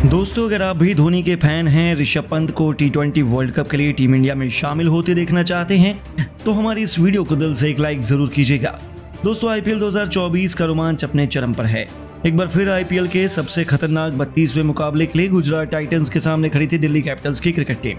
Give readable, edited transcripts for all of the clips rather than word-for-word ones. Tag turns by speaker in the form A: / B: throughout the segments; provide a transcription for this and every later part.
A: दोस्तों, अगर आप भी धोनी के फैन हैं, ऋषभ पंत को T20 वर्ल्ड कप के लिए टीम इंडिया में शामिल होते देखना चाहते हैं तो हमारी इस वीडियो को दिल से एक लाइक जरूर कीजिएगा। दोस्तों, आईपीएल 2024 का रोमांच अपने चरम पर है। एक बार फिर आईपीएल के सबसे खतरनाक 32वें मुकाबले के लिए गुजरात टाइटंस के सामने खड़ी थी दिल्ली कैपिटल्स की क्रिकेट टीम।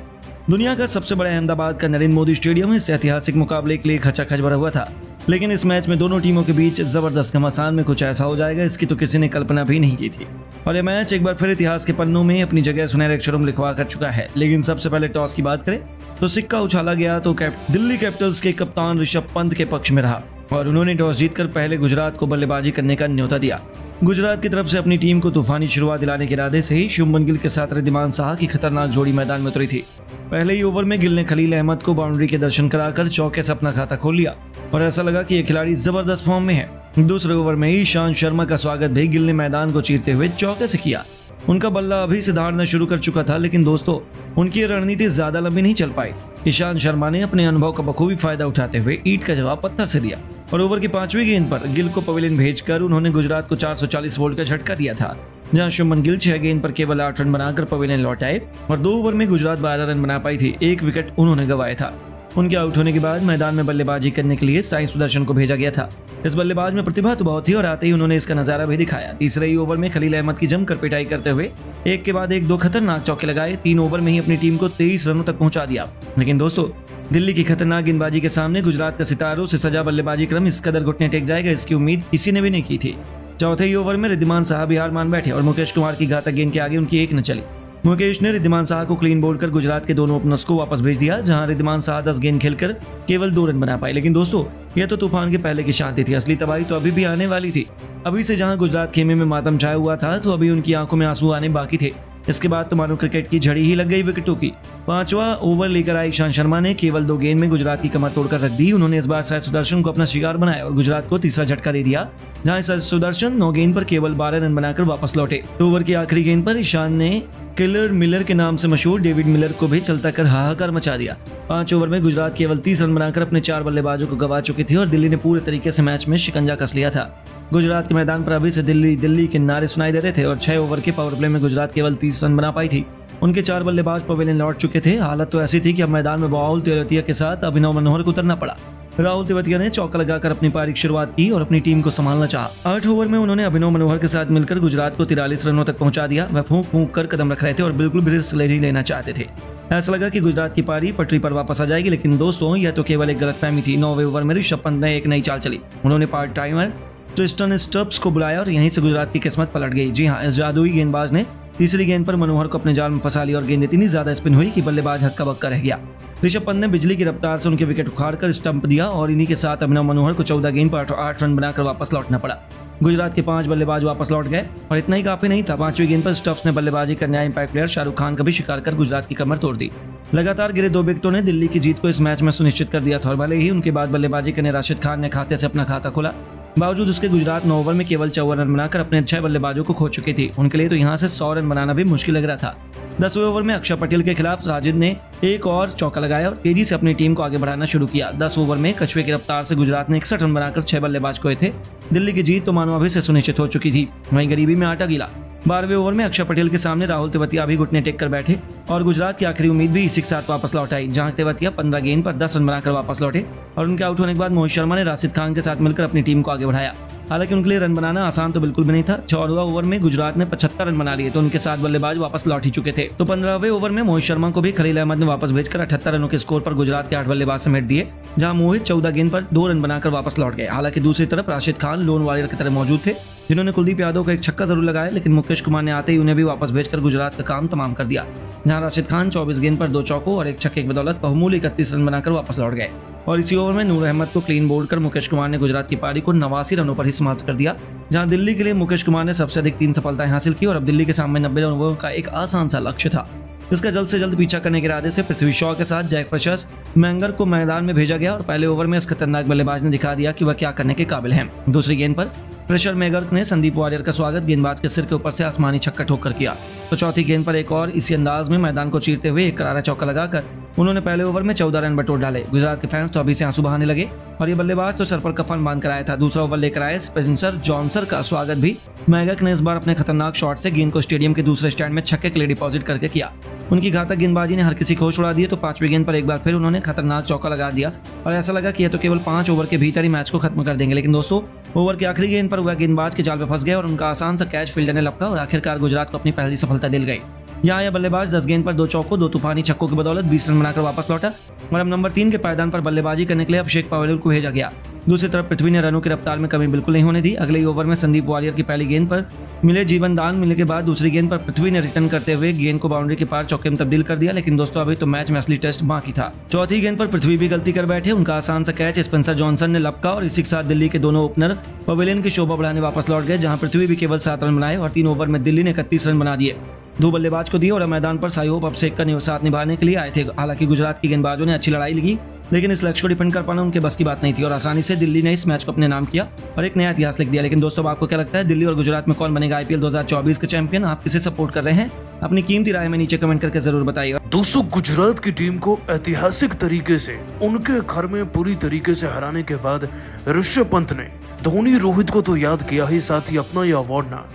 A: दुनिया का सबसे बड़ा अहमदाबाद का नरेंद्र मोदी स्टेडियम इस ऐतिहासिक मुकाबले के लिए खचाखच भरा हुआ था, लेकिन इस मैच में दोनों टीमों के बीच जबरदस्त घमासान में कुछ ऐसा हो जाएगा इसकी तो किसी ने कल्पना भी नहीं की थी। और यह मैच एक बार फिर इतिहास के पन्नों में अपनी जगह सुनहरे अक्षरों में लिखवा कर चुका है। लेकिन सबसे पहले टॉस की बात करें तो सिक्का उछाला गया तो दिल्ली कैपिटल्स के कप्तान ऋषभ पंत के पक्ष में रहा और उन्होंने टॉस जीतकर पहले गुजरात को बल्लेबाजी करने का न्योता दिया। गुजरात की तरफ से अपनी टीम को तूफानी शुरुआत दिलाने के इरादे से ही शुभमन गिल के साथ रिद्धिमान साहा की खतरनाक जोड़ी मैदान में उतरी थी। पहले ही ओवर में गिल ने खलील अहमद को बाउंड्री के दर्शन कराकर चौके से अपना खाता खोल लिया और ऐसा लगा कि यह खिलाड़ी जबरदस्त फॉर्म में है। दूसरे ओवर में ही ईशांत शर्मा का स्वागत भी गिल ने मैदान को चीरते हुए चौके से किया। उनका बल्ला अभी से दहाड़ना शुरू कर चुका था, लेकिन दोस्तों उनकी रणनीति ज्यादा लंबी नहीं चल पाई। ईशांत शर्मा ने अपने अनुभव का बखूबी फायदा उठाते हुए ईंट का जवाब पत्थर से दिया और ओवर की 5वीं गेंद पर गिल को पवेलियन भेजकर उन्होंने गुजरात को 440 वोल्ट का झटका दिया था, जहां शुभमन गिल 6 गेंद पर केवल 8 रन बनाकर पवेलियन लौट आए और 2 ओवर में गुजरात 12 रन बना पाई थी। 1 विकेट उन्होंने गंवाया था। उनके आउट होने के बाद मैदान में बल्लेबाजी करने के लिए साई सुदर्शन को भेजा गया था। इस बल्लेबाज में प्रतिभा तो बहुत थी और आते ही उन्होंने इसका नजारा भी दिखाया। तीसरे ही ओवर में खलील अहमद की जमकर पिटाई करते हुए एक के बाद एक 2 खतरनाक चौके लगाए। 3 ओवर में ही अपनी टीम को 23 रनों तक पहुंचा दिया। लेकिन दोस्तों, दिल्ली की खतरनाक गेंदबाजी के सामने गुजरात का सितारों से सजा बल्लेबाजी क्रम इस कदर घुटने टेक जाएगा इसकी उम्मीद किसी ने भी नहीं की थी। चौथे ही ओवर में रिद्धिमान साहा भी हार मान बैठे और मुकेश कुमार की घातक गेंद के आगे उनकी एक न चली। मुकेश ने रिद्धिमान साहा को क्लीन बोल्ड कर गुजरात के दोनों ओपनर्स को वापस भेज दिया, जहां रिद्धिमान साहा 10 गेंद खेलकर केवल 2 रन बना पाए। लेकिन दोस्तों, यह तो तूफान के पहले की शांति थी, असली तबाही तो अभी भी आने वाली थी। अभी से जहां गुजरात खेमे में मातम छाया हुआ था तो अभी उनकी आंखों में आंसू आने बाकी थे। इसके बाद तो मानो क्रिकेट की झड़ी ही लग गई विकेटों की। 5वां ओवर लेकर आए ईशांत शर्मा ने केवल 2 गेंद में गुजरात की कमर तोड़कर रख दी। उन्होंने इस बार साई सुदर्शन को अपना शिकार बनाया और गुजरात को तीसरा झटका दे दिया, जहां साई सुदर्शन 9 गेंद पर केवल 12 रन बनाकर वापस लौटे। तो ओवर की आखिरी गेंद पर ईशांत ने किलर मिलर के नाम से मशहूर डेविड मिलर को भी चलता कर हाहाकार मचा दिया। 5 ओवर में गुजरात केवल 30 रन बनाकर अपने 4 बल्लेबाजों को गंवा चुकी थी और दिल्ली ने पूरे तरीके से मैच में शिकंजा कस लिया था। गुजरात के मैदान पर अभी से दिल्ली के नारे सुनाई दे रहे थे और 6 ओवर के पावर प्ले में गुजरात केवल 30 रन बना पाई थी। उनके 4 बल्लेबाज पवेलियन लौट चुके थे। हालत तो ऐसी थी कि अब मैदान में राहुल तेवतिया के साथ अभिनव मनोहर को उतरना पड़ा। राहुल तेवतिया ने चौका लगाकर अपनी पारी की शुरुआत की और अपनी टीम को संभालना चाहा। 8 ओवर में उन्होंने अभिनव मनोहर के साथ मिलकर गुजरात को 43 रनों तक पहुंचा दिया। वह फूंक फूंक कर कदम रख रहे थे और बिल्कुल भी रिस्क नहीं लेना चाहते थे। ऐसा लगा कि गुजरात की पारी पटरी पर वापस आ जाएगी, लेकिन दोस्तों यह तो केवल एक गलतफहमी थी। 9वें ओवर में ऋषभ पंत ने एक नई चाल चली। उन्होंने पार्ट टाइमर ट्रिस्टन स्टब्स को बुलाया और यहीं से गुजरात की किस्मत पलट गई। जी हाँ, इस जादुई गेंदबाज ने तीसरी गेंद पर मनोहर को अपने जाल में फंसा लिया और गेंद इतनी ज्यादा स्पिन हुई कि बल्लेबाज हक्का बक्का रह गया। ऋषभ पंत ने बिजली की रफ्तार से उनके विकेट उखाड़कर स्टंप दिया और इन्हीं के साथ अभिनव मनोहर को 14 गेंद पर 8 रन बनाकर वापस लौटना पड़ा। गुजरात के 5 बल्लेबाज वापस लौट गए और इतना ही काफी नहीं था। 5वीं गेंद पर स्टब्स ने बल्लेबाजी करने आए इंपैक्ट प्लेयर शाहरुख खान का भी शिकार कर गुजरात की कमर तोड़ दी। लगातार गिरे 2 विकेटों ने दिल्ली की जीत को इस मैच में सुनिश्चित कर दिया था और भले ही उनके बाद बल्लेबाजी करने राशिद खान ने खाते से अपना खाता खोला, बावजूद उसके गुजरात 9 ओवर में केवल 54 रन बनाकर अपने 6 बल्लेबाजों को खो चुकी थी। उनके लिए तो यहाँ से 100 रन बनाना भी मुश्किल लग रहा था। 10वें ओवर में अक्षर पटेल के खिलाफ राजिद ने एक और चौका लगाया और तेजी से अपनी टीम को आगे बढ़ाना शुरू किया। 10 ओवर में कछुए की रफ्तार से गुजरात ने 61 रन बनाकर 6 बल्लेबाज खोए थे। दिल्ली की जीत तो मानो अभी से सुनिश्चित हो चुकी थी। वहीं गरीबी में आटा गीला। 12वें ओवर में अक्षर पटेल के सामने राहुल तेवतिया भी घुटने टेक कर बैठे और गुजरात की आखिरी उम्मीद भी इसी के साथ वापस लौट आई, जहां तेवतिया 15 गेंद पर 10 रन बनाकर वापस लौटे और उनके आउट होने के बाद मोहित शर्मा ने राशिद खान के साथ मिलकर अपनी टीम को आगे बढ़ाया। हालांकि उनके लिए रन बनाना आसान तो बिल्कुल भी नहीं था। 14वें ओवर में गुजरात ने 75 रन बना लिए तो उनके 7 बल्लेबाज वापस लौट ही चुके थे। तो 15वें ओवर में मोहित शर्मा को भी खलील अहमद ने वापस भेजकर 78 रनों के स्कोर पर गुजरात के 8 बल्लेबाज समेट दिए, जहां मोहित 14 गेंद पर 2 रन बनाकर वापस लौट गए। हालांकि दूसरी तरफ राशिद खान लोन वॉरियर की तरह मौजूद थे, जिन्होंने कुलदीप यादव को एक छक्का जरूर लगाया, लेकिन मुकेश कुमार ने आते ही उन्हें भी वापस भेजकर गुजरात का काम तमाम कर दिया, जहां राशिद खान 24 गेंद पर 2 चौकों और 1 छक्के की बदौलत बहुमूल्य 31 रन बनाकर वापस लौट गए। और इसी ओवर में नूर अहमद को क्लीन बोल्ड कर मुकेश कुमार ने गुजरात की पारी को 89 रनों पर ही समाप्त कर दिया, जहां दिल्ली के लिए मुकेश कुमार ने सबसे अधिक 3 सफलताएं हासिल की और अब दिल्ली के सामने 90 रनों का एक आसान सा लक्ष्य था, जिसका जल्द से जल्द पीछा करने के इरादे से पृथ्वी शॉ के साथ जैक फ्रेशर्स मैंगर को मैदान में भेजा गया और पहले ओवर में इस खतरनाक बल्लेबाज ने दिखा दिया कि वह क्या करने के काबिल है। दूसरी गेंद पर प्रेशर मैगर्क ने संदीप वारियर का स्वागत गेंदबाज के सिर के ऊपर से आसमानी छक्का ठोककर किया तो चौथी गेंद पर एक और इसी अंदाज में मैदान को चीरते हुए एक करारा चौका लगाकर उन्होंने पहले ओवर में 14 रन बटोर डाले। गुजरात के फैंस तो अभी से आंसू बहाने लगे और ये बल्लेबाज तो सर पर कफन बांध कर आया था। दूसरा ओवर लेकर आए स्पेंसर जॉनसन का स्वागत भी मैगर्क ने इस बार अपने खतरनाक शॉट से गेंद को स्टेडियम के दूसरे स्टैंड में छक्के के लिए डिपॉजिट करके किया। उनकी घातक गेंदबाजी ने हर किसी को होश उड़ा दिए तो पांचवी गेंद पर एक बार फिर उन्होंने खतरनाक चौका लगा दिया और ऐसा लगा कि यह तो केवल 5 ओवर के भीतर ही मैच को खत्म कर देंगे। लेकिन दोस्तों ओवर की आखिरी गेंद पर वह गेंदबाज के जाल में फंस गए और उनका आसान सा कैच फील्डर ने लपका और आखिरकार गुजरात को अपनी पहली सफलता दिल गई। यहाँ यह बल्लेबाज 10 गेंद पर 2 चौकों 2 तूफानी छक्कों की बदौलत 20 रन बनाकर वापस लौटा और अब नंबर 3 के पायदान पर बल्लेबाजी करने के लिए अभिषेक पवेल को भेजा गया। दूसरी तरफ पृथ्वी ने रनों की रफ्तार में कमी बिल्कुल नहीं होने दी। अगले ही ओवर में संदीप वारियर की पहली गेंद पर मिले जीवन दान मिलने के बाद दूसरी गेंद पर पृथ्वी ने रिटर्न करते हुए गेंद को बाउंड्री के पार चौके में तब्दील कर दिया। लेकिन दोस्तों अभी तो मैच में असली टेस्ट बाकी था। चौथी गेंद पर पृथ्वी भी गलती कर बैठे। उनका आसान सा कैच स्पेंसर जॉनसन ने लपका और इसी के साथ दिल्ली के दोनों ओपनर पवेलियन की शोभा बढ़ाने वापस लौट गए, जहां पृथ्वी भी केवल 7 रन बनाए और 3 ओवर में दिल्ली ने 31 रन बना दिए। 2 बल्लेबाज को दिए और मैदान पर साइहोप अभिषेक का साथ निभाने के लिए आए थे। हालांकि गुजरात की गेंदबाजों ने अच्छी लड़ाई लगी लेकिन इस लक्ष्य को डिफेंड कर पाना उनके बस की बात नहीं थी और आसानी से दिल्ली ने इस मैच को अपने नाम किया और एक नया इतिहास लिख दिया। लेकिन दोस्तों आपको क्या लगता है दिल्ली और गुजरात में कौन बनेगा आईपीएल 2024 के चैंपियन? आप किसे सपोर्ट कर रहे हैं? अपनी कीमती राय में नीचे कमेंट करके जरूर बताइएगा।
B: दोस्तों गुजरात की टीम को ऐतिहासिक तरीके से उनके घर में पूरी तरीके से हराने के बाद ऋषभ पंत ने धोनी रोहित को तो याद किया ही, साथ ही अपना यह अवार्ड ना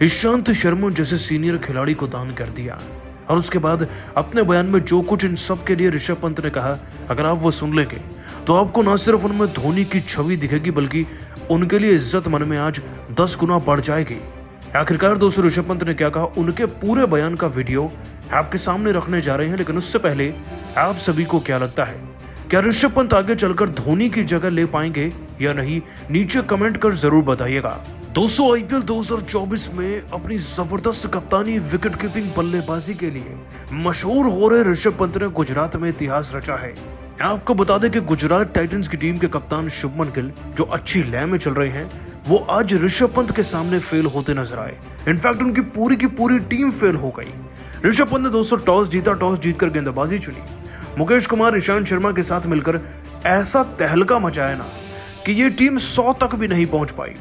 B: ईशांत शर्मा जैसे सीनियर खिलाड़ी को दान कर दिया। और उसके बाद अपने बयान में जो कुछ इन सब के लिए ऋषभ पंत ने कहा, अगर आप वो सुन लेंगे तो आपको न सिर्फ उनमें धोनी की छवि दिखेगी बल्कि उनके लिए इज्जत मन में आज 10 गुना बढ़ जाएगी। आखिरकार दोस्तों ऋषभ पंत ने क्या कहा, उनके पूरे बयान का वीडियो आपके सामने रखने जा रहे हैं। लेकिन उससे पहले आप सभी को क्या लगता है, क्या ऋषभ पंत आगे चलकर धोनी की जगह ले पाएंगे या नहीं? नीचे कमेंट कर जरूर बताइएगा। दोस्तों आईपीएल 2024 में अपनी जबरदस्त कप्तानी, विकेट कीपिंग, बल्लेबाजी के लिए मशहूर हो रहे ऋषभ पंत ने गुजरात में इतिहास रचा है। आपको बता दें कि गुजरात टाइटंस की टीम के कप्तान शुभमन गिल जो अच्छी लय में चल रहे हैं वो आज ऋषभ पंत के सामने फेल होते नजर आए। इनफैक्ट उनकी पूरी की पूरी टीम फेल हो गई। ऋषभ पंत ने दोस्तों टॉस जीता, टॉस जीतकर गेंदबाजी चुनी। मुकेश कुमार, ईशांत शर्मा के साथ मिलकर ऐसा तहलका मचाया ना कि ये टीम 100 तक भी नहीं पहुंच पाई।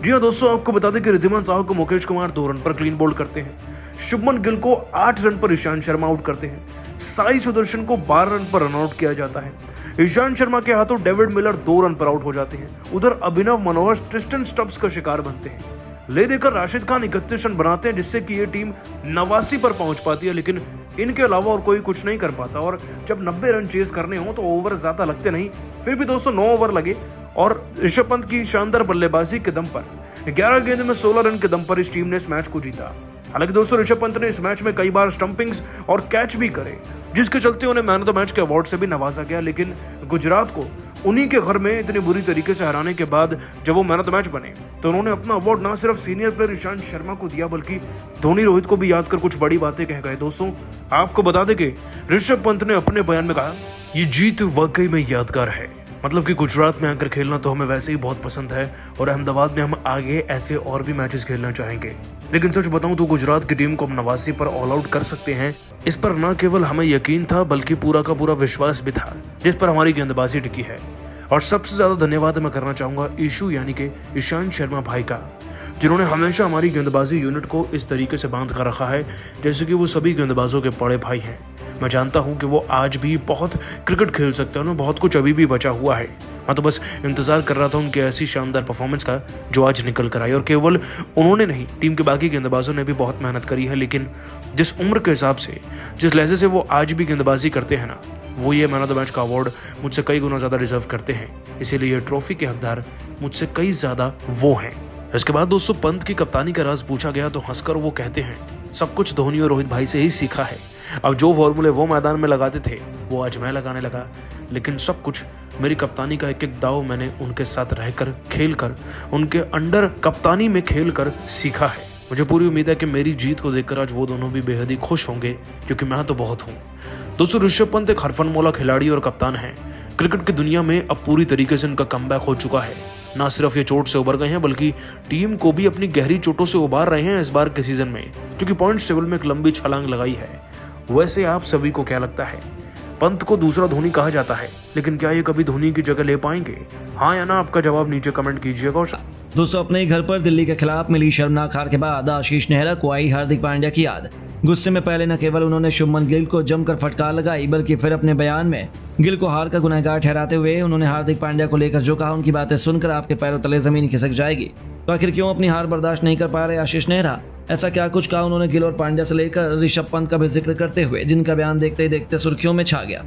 B: जी हाँ दोस्तों, आपको बता दें कि रिद्धिमान साहब को मुकेश कुमार 2 रन पर क्लीन बोल्ड करते हैं। शुभमन गिल को 8 रन पर ईशांत शर्मा आउट करते हैं। साई सुदर्शन को 12 रन पर रन आउट किया जाता है। ईशांत शर्मा के हाथों डेविड मिलर 2 रन पर आउट हो जाते हैं। उधर अभिनव मनोहर ट्रिस्टन स्टब्स का शिकार बनते हैं। ले देकर राशिद खान 31 रन बनाते हैं जिससे कि ये टीम 89 पर पहुंच पाती है। लेकिन इनके अलावा और कोई कुछ नहीं कर पाता और जब 90 रन चेज करने हो तो ओवर ज्यादा लगते नहीं। फिर भी दोस्तों 9 ओवर लगे और ऋषभ पंत की शानदार बल्लेबाजी के दम पर 11 गेंद में 16 रन के दम पर इस टीम ने इस मैच को जीता। हालांकि दोस्तों ऋषभ पंत ने इस मैच में कई बार स्टंपिंग्स और कैच भी करे जिसके चलते उन्हें मैन ऑफ द मैच के अवार्ड से भी नवाजा गया। लेकिन गुजरात को उन्हीं के घर में इतनी बुरी तरीके से हराने के बाद जब वो मैन ऑफ द मैच बने तो उन्होंने अपना अवार्ड ना सिर्फ सीनियर प्लेयर ईशांत शर्मा को दिया बल्कि धोनी रोहित को भी याद कर कुछ बड़ी बातें कह गए। दोस्तों आपको बता दें कि ऋषभ पंत ने अपने बयान में कहा, ये जीत वाकई में यादगार है। मतलब कि गुजरात में आकर खेलना तो हमें वैसे ही बहुत पसंद है और अहमदाबाद में हम आगे ऐसे और भी मैचेस खेलना चाहेंगे। लेकिन सच बताऊं तो गुजरात की टीम को हम 89 पर ऑल आउट कर सकते हैं, इस पर न केवल हमें यकीन था बल्कि पूरा का पूरा विश्वास भी था जिस पर हमारी गेंदबाजी टिकी है। और सबसे ज्यादा धन्यवाद मैं करना चाहूंगा ईशू यानी कि ईशांत शर्मा भाई का, जिन्होंने हमेशा हमारी गेंदबाजी यूनिट को इस तरीके से बांध कर रखा है जैसे कि वो सभी गेंदबाजों के बड़े भाई हैं। मैं जानता हूं कि वो आज भी बहुत क्रिकेट खेल सकते हैं, उन्हें बहुत कुछ अभी भी बचा हुआ है। मैं तो बस इंतजार कर रहा था उनके ऐसी शानदार परफॉर्मेंस का जो आज निकल कर आई। और केवल उन्होंने नहीं, टीम के बाकी गेंदबाजों ने भी बहुत मेहनत करी है। लेकिन जिस उम्र के हिसाब से, जिस लहजे से वो आज भी गेंदबाजी करते हैं ना, वो ये मैन ऑफ द मैच का अवार्ड मुझसे कई गुना ज़्यादा डिजर्व करते हैं। इसीलिए ये ट्रॉफी के हकदार मुझसे कई ज़्यादा वो हैं। इसके बाद दोस्तों पंत की कप्तानी का राज पूछा गया तो हंसकर वो कहते हैं, सब कुछ धोनी और रोहित भाई से ही सीखा है। अब जो फॉर्मूले वो मैदान में लगाते थे वो आज मैं लगाने लगा, लेकिन सब कुछ मेरी कप्तानी का एक एक दाव मैंने उनके साथ रहकर, खेलकर, उनके अंडर कप्तानी में खेलकर सीखा है। मुझे पूरी उम्मीद है कि मेरी जीत को देखकर आज वो दोनों भी बेहद ही खुश होंगे क्योंकि मैं तो बहुत हूँ। दोस्तों ऋषभ पंत एक हरफनमौला खिलाड़ी और कप्तान हैं। क्रिकेट की दुनिया में अब पूरी तरीके से उनका कमबैक हो चुका है। ना सिर्फ ये चोट से उबर गए हैं बल्कि टीम को भी अपनी गहरी चोटों से उबार रहे हैं इस बार के सीजन में, क्योंकि पॉइंट्स टेबल में एक लंबी छलांग लगाई है। वैसे आप सभी को क्या लगता है, पंत को दूसरा धोनी कहा जाता है, लेकिन क्या ये कभी धोनी की जगह ले पाएंगे? हाँ या ना, आपका जवाब नीचे कमेंट कीजिएगा। और
A: दोस्तों, अपने ही घर पर दिल्ली के खिलाफ मिली शर्मनाक हार के बाद आशीष नेहरा को आई हार्दिक पांड्या की याद। गुस्से में पहले न केवल उन्होंने शुभमन गिल को जमकर फटकार लगाई, बल्कि फिर अपने बयान में गिल को हार का गुनहगार ठहराते हुए उन्होंने हार्दिक पांड्या को लेकर जो कहा, उनकी बातें सुनकर आपके पैरों तले जमीन खिसक जाएगी। तो आखिर क्यों अपनी हार बर्दाश्त नहीं कर पा रहे आशीष नेहरा? ऐसा क्या कुछ कहा उन्होंने गिल और पांड्या से लेकर ऋषभ पंत का भी जिक्र करते हुए, जिनका बयान देखते ही देखते सुर्खियों में छा गया।